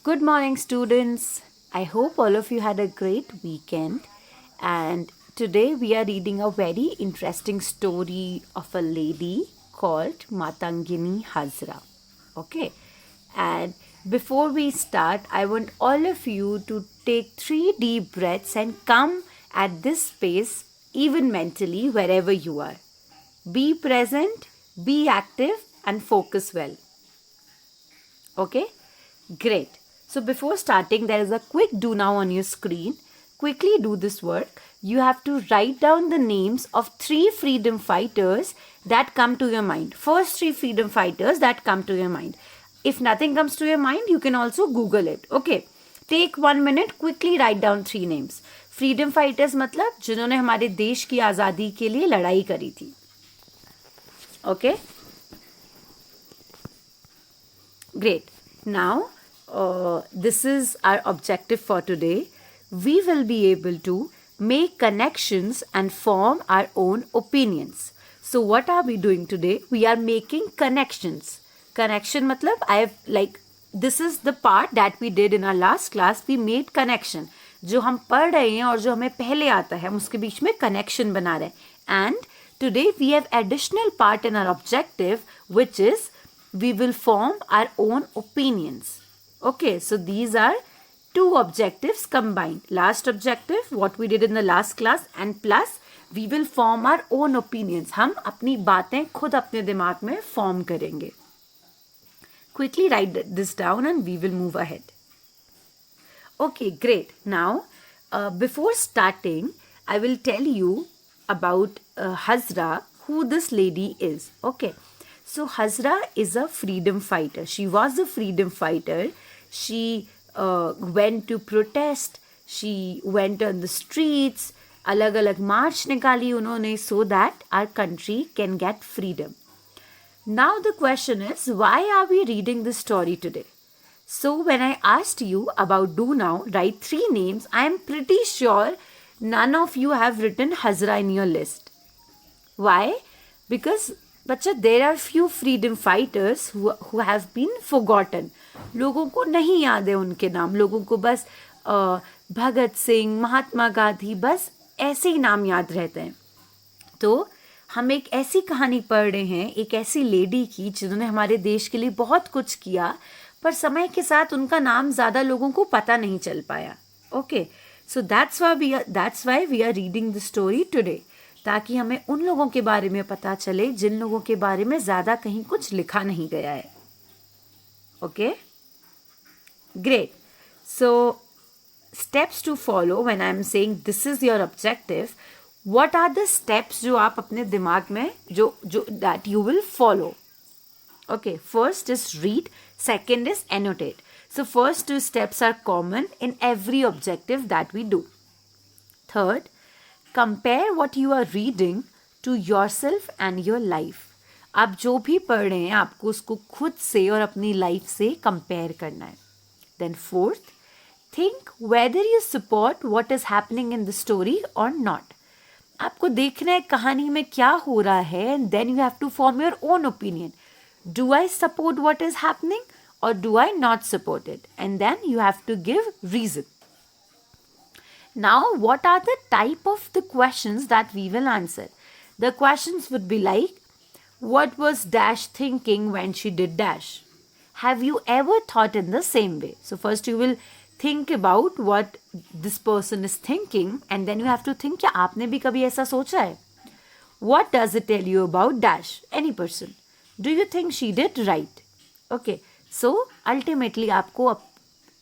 Good morning, students. I hope all of you had a great weekend. And today we are reading a very interesting story of a lady called Matangini Hazra. Okay. And before we start, I want all of you to take 3 deep breaths and come at this space, even mentally, wherever you are. Be present, be active, and focus well. Okay? Great. So before starting, there is a quick do now on your screen. Quickly do this work. You have to write down the names of 3 freedom fighters that come to your mind. First 3 freedom fighters that come to your mind. If nothing comes to your mind, you can also Google it. Okay. Take 1 minute, quickly write down 3 names. Freedom fighters मतलब जिन्होंने हमारे देश की आज़ादी के लिए लड़ाई करी थी. Okay. Great. Now, this is our objective for today. We will be able to make connections and form our own opinions. So, what are we doing today? We are making connections. Connection matlab this is the part that we did in our last class. We made connection. जो हम पढ़ रहे हैं और जो हमें पहले आता है हम उसके बीच में connection बना रहे हैं. And today we have additional part in our objective, which is we will form our own opinions. Okay, so these are 2 objectives combined. Last objective, what we did in the last class, and plus we will form our own opinions. हम अपनी बातें खुद अपने दिमाग में form करेंगे. Quickly write this down and we will move ahead. Okay, great. Now, before starting, I will tell you about Hazra, who this lady is. Okay. So Hazra is a freedom fighter. She was a freedom fighter. She went to protest. She went on the streets. अलग-अलग march निकाली उन्होंने so that our country can get freedom. Now the question is, why are we reading this story today? So when I asked you about do now, write 3 names, I am pretty sure none of you have written Hazra in your list. Why? Because बच्चा there are few freedom fighters who have been forgotten. लोगों को नहीं याद है उनके नाम. लोगों को बस भगत सिंह, महात्मा गांधी, बस ऐसे ही नाम याद रहते हैं. तो हम एक ऐसी कहानी पढ़ रहे हैं, एक ऐसी लेडी की जिन्होंने हमारे देश के लिए बहुत कुछ किया, पर समय के साथ उनका नाम ज़्यादा लोगों को पता नहीं चल पाया. Okay, so that's why we are reading the story today. ताकि हमें उन लोगों के बारे में पता चले जिन लोगों के बारे में ज़्यादा कहीं कुछ लिखा नहीं गया है. Okay, great. So steps to follow when I am saying this is your objective. What are the steps जो आप अपने दिमाग में जो that you will follow. Okay, first is read, second is annotate. So first 2 steps are common in every objective that we do. Third, compare what you are reading to yourself and your life. आप जो भी पढ़ रहे हैं आपको उसको खुद से और अपनी लाइफ से कंपेयर करना है. Then fourth, think whether you support what is happening in the story or not. आपको देखना है कहानी में क्या हो रहा है and then you have to form your own opinion. Do I support what is happening or do I not support it? And then you have to give reason. Now, what are the type of the questions that we will answer? The questions would be like, what was Dash thinking when she did Dash? Have you ever thought in the same way? So first you will think about what this person is thinking and then you have to think, क्या आपने भी कभी ऐसा सोचा है? What does it tell you about Dash? Any person. Do you think she did right? Okay, so ultimately आपको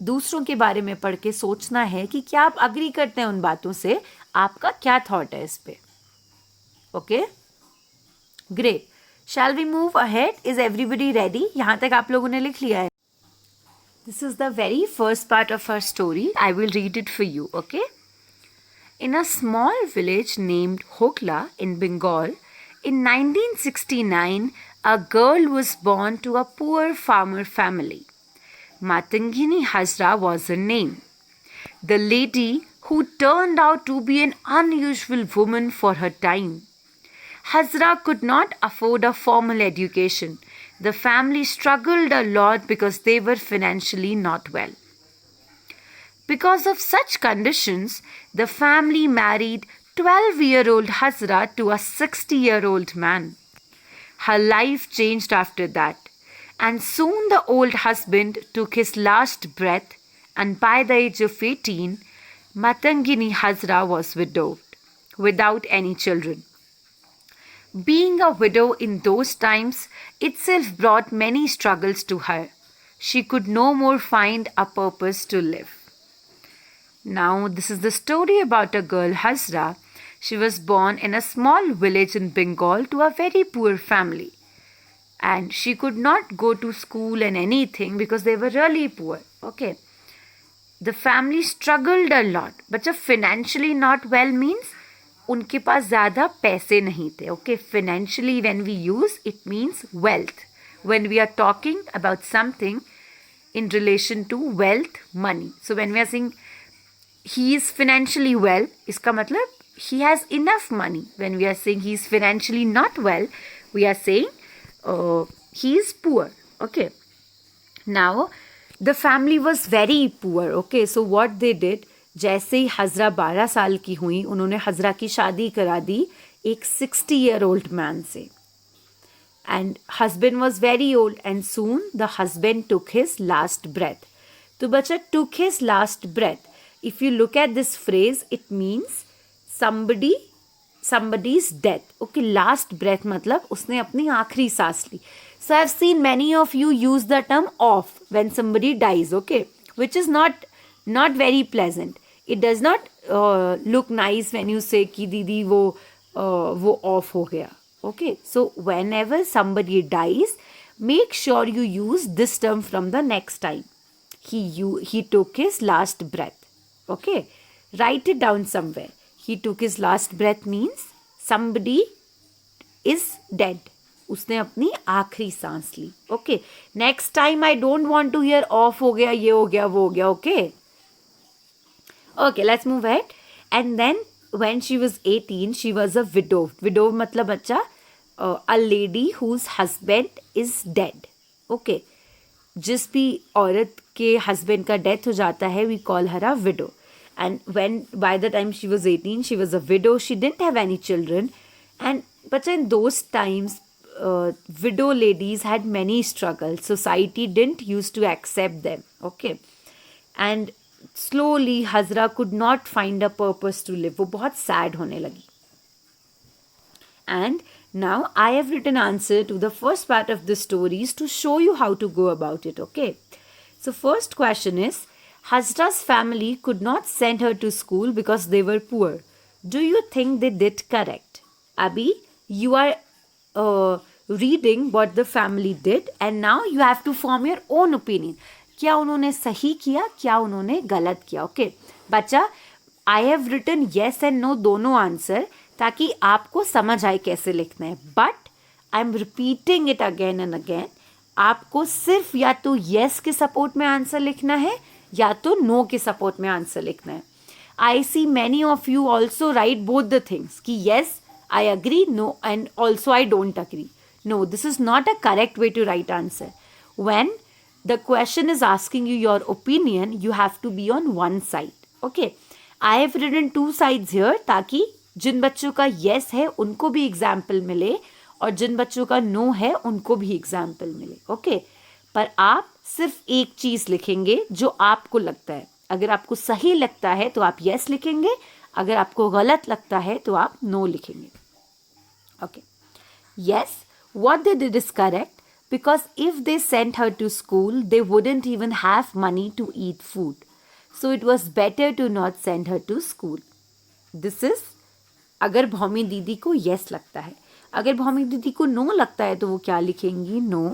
दूसरों के बारे में पढ़ के सोचना है कि क्या आप अग्री करते हैं उन बातों से, आपका क्या थॉट है इस पे. Okay, great. Shall we move ahead? Is everybody ready? यहाँ तक आप लोगों ने लिख लिया है. This is the very first part of our story. I will read it for you. Okay. In a small village named Hokla in Bengal, in 1969, a girl was born to a poor farmer family. Matangini Hazra was her name. The lady who turned out to be an unusual woman for her time. Hazra could not afford a formal education. The family struggled a lot because they were financially not well. Because of such conditions, the family married 12-year-old Hazra to a 60-year-old man. Her life changed after that, and soon the old husband took his last breath, and by the age of 18, Matangini Hazra was widowed, without any children. Being a widow in those times itself brought many struggles to her. She could no more find a purpose to live. Now, this is the story about a girl, Hazra. She was born in a small village in Bengal to a very poor family. And she could not go to school and anything because they were really poor. Okay. The family struggled a lot. But जब financially not well means उनके पास ज़्यादा पैसे नहीं थे. Okay. Financially when we use, it means wealth. When we are talking about something in relation to wealth, money. So when we are saying he is financially well, इसका मतलब he has enough money. When we are saying he is financially not well, we are saying he is poor. Okay. Now, the family was very poor. Okay. So what they did, जैसे ही हज़रा 12 साल की हुई, उन्होंने हज़रा की शादी करा दी एक 60-year-old man से. And husband was very old, and soon the husband took his last breath. तो बच्चा took his last breath. If you look at this phrase, it means somebody's death. Okay, last breath मतलब उसने अपनी आखिरी सांस ली. So I've seen many of you use the term off when somebody dies. Okay, which is not very pleasant. It does not look nice when you say कि दीदी वो off हो गया. Okay, so whenever somebody dies, make sure you use this term from the next time. He took his last breath. Okay, write it down somewhere. He took his last breath means somebody is dead. उसने अपनी आखिरी सांस ली. Okay, next time I don't want to hear off हो गया, ये हो गया, वो हो गया. Okay. Okay, let's move ahead. And then when she was 18, she was a widow. Widow मतलब बच्चा a lady whose husband is dead. Okay. जिस भी औरत के husband का death हो जाता है, we call her a widow. And by the time she was 18, she was a widow. She didn't have any children. And but in those times, widow ladies had many struggles. Society didn't used to accept them. Okay. And slowly, Hazra could not find a purpose to live. वो बहुत sad होने लगी. And now I have written answer to the first part of the stories to show you how to go about it. Okay. So first question is, Hazra's family could not send her to school because they were poor. Do you think they did correct? Abhi, you are reading what the family did and now you have to form your own opinion. क्या उन्होंने सही किया, क्या उन्होंने गलत किया. Okay बच्चा, I have written yes and no दोनों आंसर ताकि आपको समझ आए कैसे लिखना है. But I am repeating it again and again. आपको सिर्फ या तो येस के सपोर्ट में आंसर लिखना है या तो नो के सपोर्ट में आंसर लिखना है. I see many of you also write both the things कि yes I agree, no and also I don't agree. No, this is not a correct way to write answer. When the question is asking you your opinion, you have to be on one side. Okay, I have written two sides here ताकि जिन बच्चों का yes है उनको भी example मिले और जिन बच्चों का no है उनको भी example मिले. Okay, पर आप सिर्फ एक चीज़ लिखेंगे जो आपको लगता है. अगर आपको सही लगता है तो आप yes लिखेंगे, अगर आपको गलत लगता है तो आप no लिखेंगे. Okay, yes, what they did is correct. Because if they sent her to school, they wouldn't even have money to eat food. So it was better to not send her to school. This is अगर भौमी दीदी को yes लगता है. अगर भौमी दीदी को no लगता है तो वो क्या लिखेंगी? No.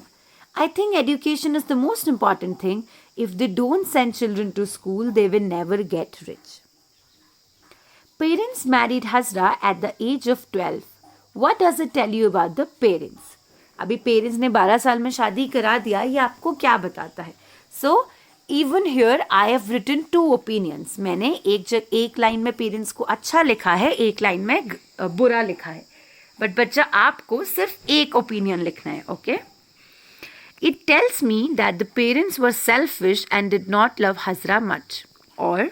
I think education is the most important thing. If they don't send children to school, they will never get rich. Parents married Hazra at the age of 12. What does it tell you about the parents? अभी parents ने 12 साल में शादी करा दिया, ये आपको क्या बताता है? So even here I have written 2 opinions. मैंने एक लाइन में पेरेंट्स को अच्छा लिखा है, एक लाइन में बुरा लिखा है. बट बच्चा आपको सिर्फ एक ओपिनियन लिखना है. Okay, it tells me that the parents were selfish and did not love Hazra much. or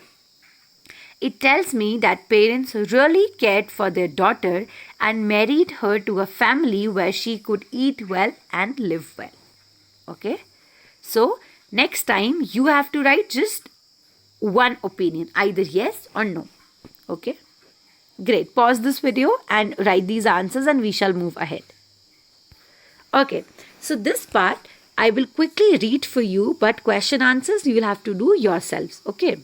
it tells me that parents really cared for their daughter and married her to a family where she could eat well and live well. Okay? So, next time you have to write just one opinion, either yes or no. Okay? Great. Pause this video and write these answers and we shall move ahead. Okay. So, this part I will quickly read for you, but question answers you will have to do yourselves. Okay?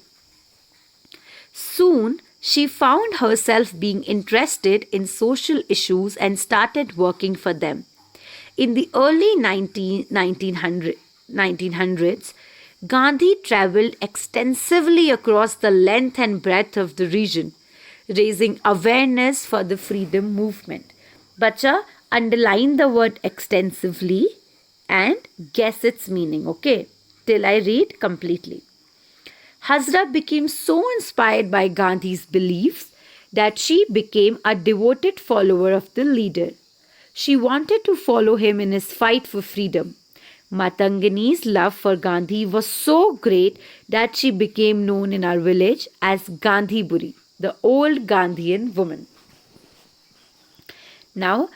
Soon, she found herself being interested in social issues and started working for them. In the early 1900s, Gandhi travelled extensively across the length and breadth of the region, raising awareness for the freedom movement. Bacha, underline the word extensively and guess its meaning, okay? Till I read completely. Hazra became so inspired by Gandhi's beliefs that she became a devoted follower of the leader. She wanted to follow him in his fight for freedom. Matangani's love for Gandhi was so great that she became known in our village as Gandhi Buri, the old Gandhian woman. Now,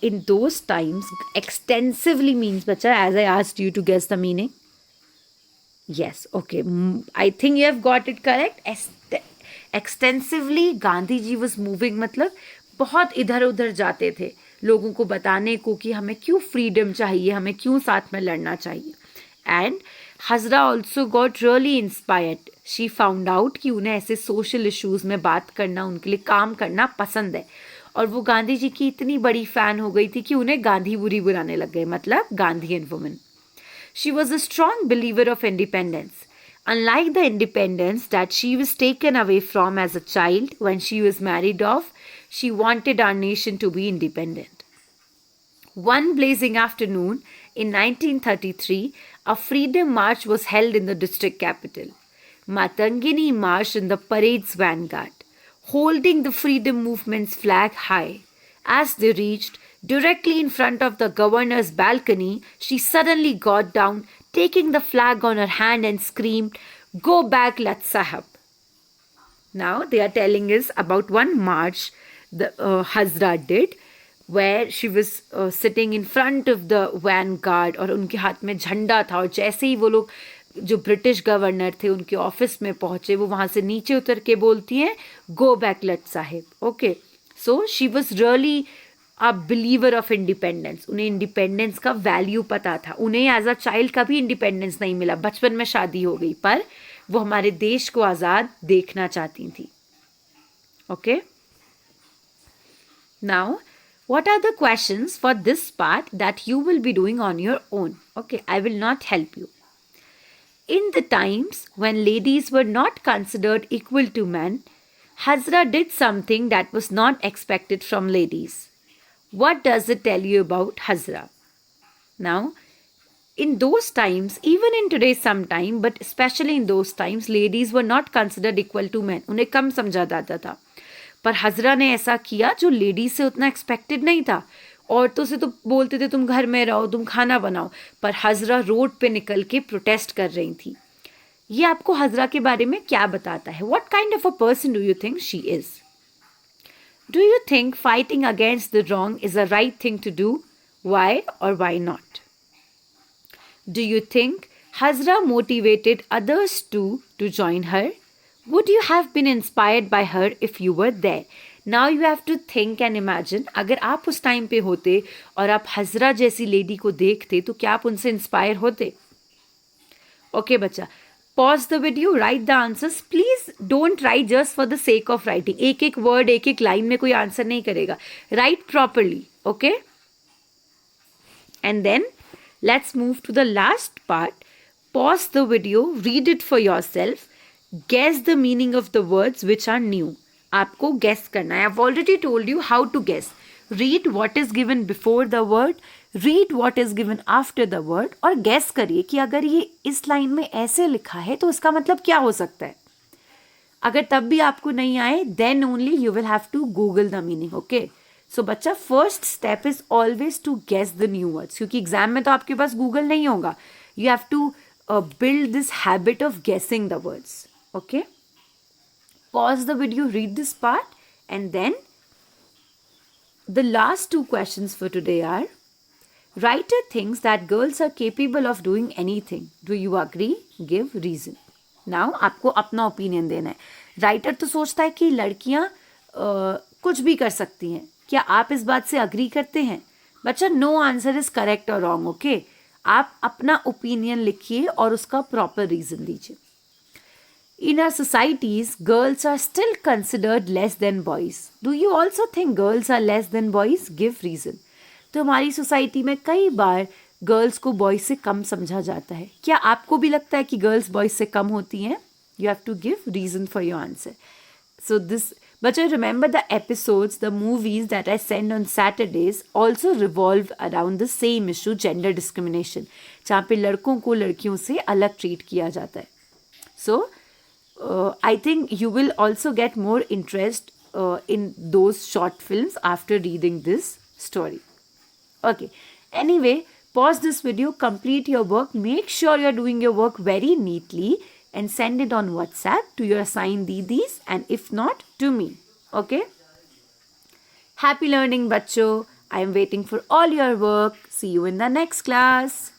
in those times, extensively means, bacha, as I asked you to guess the meaning. Yes, okay. I think you have got it correct. Extensively, Gandhi ji was moving, मतलब बहुत इधर उधर जाते थे लोगों को बताने को कि हमें क्यों फ्रीडम चाहिए, हमें क्यों साथ में लड़ना चाहिए. And Hazra also got really inspired. She found out कि उन्हें ऐसे सोशल इश्यूज में बात करना, उनके लिए काम करना पसंद है. और वो गांधी जी की इतनी बड़ी फैन हो गई थी कि उन्हें गांधी बुरी बुलाने लग गए, मतलब Gandhian woman. She was a strong believer of independence. Unlike the independence that she was taken away from as a child when she was married off, she wanted our nation to be independent. One blazing afternoon in 1933, a freedom march was held in the district capital. Matangini marched in the parade's vanguard, holding the freedom movement's flag high. As they reached directly in front of the governor's balcony, she suddenly got down, taking the flag on her hand and screamed, "Go back, Lat Sahab." Now they are telling us about one march the Hazra did, where she was sitting in front of the vanguard और उनके हाथ में झंडा था. और जैसे ही वो लोग जो ब्रिटिश गवर्नर थे उनके ऑफिस में पहुंचे, वो वहां से नीचे उतर के बोलती हैं, "Go back, Lat Sahib." Okay, so she was really a believer of independence. उन्हें इंडिपेंडेंस का वैल्यू पता था. उन्हें एज अ चाइल्ड कभी इंडिपेंडेंस नहीं मिला, बचपन में शादी हो गई, पर वो हमारे देश को आज़ाद देखना चाहती थी. Okay, now what are the questions for this part that you will be doing on your own? Okay, I will not help you. In the times when ladies were not considered equal to men, Hazra did something that was not expected from ladies. What does it tell you about Hazra? Now, in those times, even in today sometime, but especially in those times, ladies were not considered equal to men. उन्हें कम समझा जाता था. पर हजरा ने ऐसा किया जो ladies से उतना एक्सपेक्टेड नहीं था. औरतों से तो बोलते थे तुम घर में रहो, तुम खाना बनाओ, पर हजरा रोड पे निकल के प्रोटेस्ट कर रही थी. ये आपको हजरा के बारे में क्या बताता है? What kind of a person do you think she is? Do you think fighting against the wrong is a right thing to do? Why और why not? Do you think Hazra motivated others to join her? Would you have been inspired by her if you were there? Now you have to think and imagine, अगर आप उस time पे होते और आप हजरा जैसी lady को देखते तो क्या आप उनसे इंस्पायर होते? ओके बच्चा, pause the video, right the answers. Please don't write just for the sake of writing. एक एक वर्ड, एक एक लाइन में कोई आंसर नहीं करेगा. Write properly, okay? And then let's move to the last part. Pause the video, read it for yourself. Guess the meaning of the words which are new. आपको guess करना है. I've already told you how to guess. Read what is given before the word, read what is given after the word, और guess करिए कि अगर ये इस line में ऐसे लिखा है तो इसका मतलब क्या हो सकता है. अगर तब भी आपको नहीं आए, then only you will have to Google the meaning. Okay? So बच्चा, first step is always to guess the new words. क्योंकि एग्जाम में तो आपके पास Google नहीं होगा. You have to build this habit of guessing the words. Okay? Pause the video, read this part, and then the last two questions for today are: writer thinks that girls are capable of doing anything. Do you agree? Give reason. Now आपको अपना opinion देना है. Writer तो सोचता है कि लड़कियां कुछ भी कर सकती हैं. क्या आप इस बात से अग्री करते हैं? बच्चा, नो आंसर इज करेक्ट और रॉन्ग. ओके, आप अपना ओपिनियन लिखिए और उसका प्रॉपर रीजन दीजिए. In our societies, girls are still considered less than boys. Do you also think girls are less than boys? Give reason. तो हमारी सोसाइटी में कई बार गर्ल्स को बॉयज से कम समझा जाता है. क्या आपको भी लगता है कि गर्ल्स बॉयज से कम होती हैं? You have to give reason for your answer. So this, but I remember the episodes, the movies that I send on Saturdays also revolved around the same issue, gender discrimination, जहाँ पे लड़कों को लड़कियों से अलग ट्रीट किया जाता है. So I think you will also get more interest in those short films after reading this story. Okay. Anyway, pause this video, complete your work, make sure you're doing your work very neatly and send it on WhatsApp to your assigned didis, and if not, to me. Okay? Happy learning, bachcho. I am waiting for all your work. See you in the next class.